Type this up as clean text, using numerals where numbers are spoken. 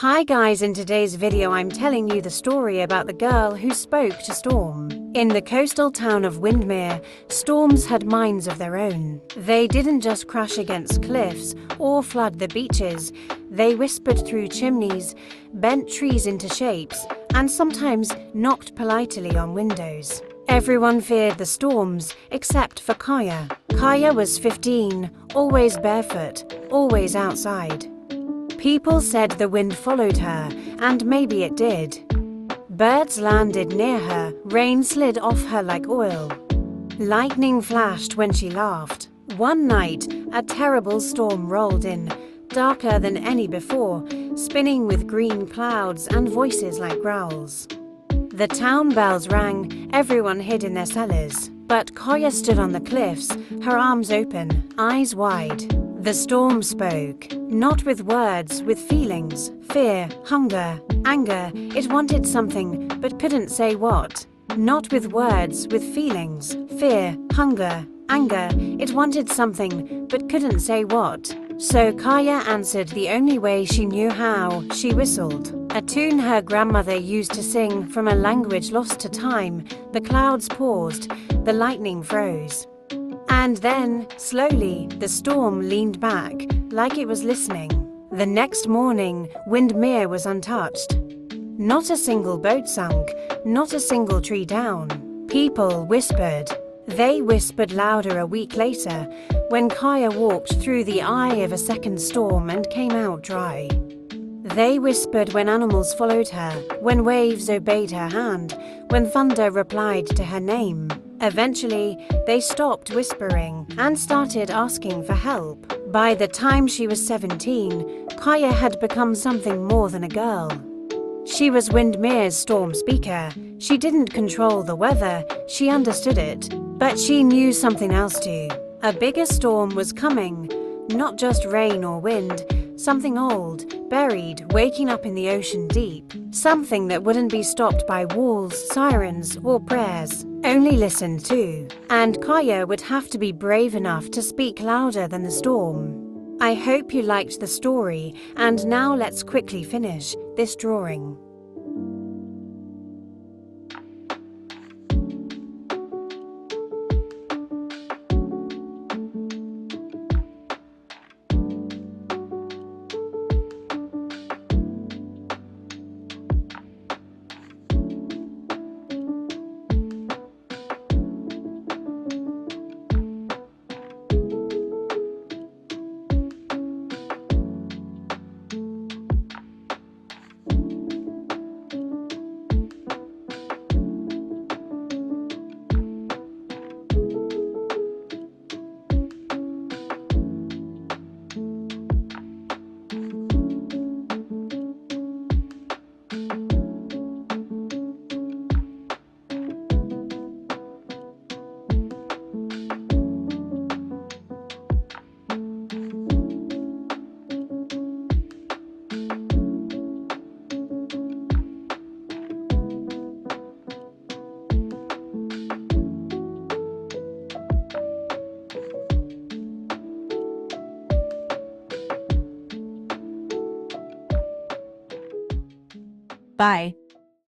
Hi guys, in today's video I'm telling you the story about the girl who spoke to storm. In the coastal town of Windermere, storms had minds of their own. They didn't just crash against cliffs or flood the beaches, they whispered through chimneys, bent trees into shapes, and sometimes knocked politely on windows. Everyone feared the storms except for Kaya. Kaya was 15, always barefoot, always outside. People said the wind followed her, and maybe it did. Birds landed near her, rain slid off her like oil. Lightning flashed when she laughed. One night, a terrible storm rolled in, darker than any before, spinning with green clouds and voices like growls. The town bells rang, everyone hid in their cellars. But Kaya stood on the cliffs, her arms open, eyes wide. The storm spoke, not with words, with feelings, fear, hunger, anger. It wanted something, but couldn't say what. Not with words, with feelings, fear, hunger, anger. It wanted something, but couldn't say what. So Kaya answered the only way she knew how. She whistled, a tune her grandmother used to sing from a language lost to time. The clouds paused, the lightning froze. And then, slowly, the storm leaned back, like it was listening. The next morning, Windermere was untouched. Not a single boat sunk, not a single tree down. People whispered. They whispered louder a week later, when Kaya walked through the eye of a second storm and came out dry. They whispered when animals followed her, when waves obeyed her hand, when thunder replied to her name. Eventually, they stopped whispering and started asking for help. By the time she was 17, Kaya had become something more than a girl. She was Windermere's storm speaker. She didn't control the weather, she understood it. But she knew something else too. A bigger storm was coming, not just rain or wind, something old, buried, waking up in the ocean deep. Something that wouldn't be stopped by walls, sirens, or prayers. Only listened to. And Kaya would have to be brave enough to speak louder than the storm. I hope you liked the story, and now let's quickly finish this drawing. Bye.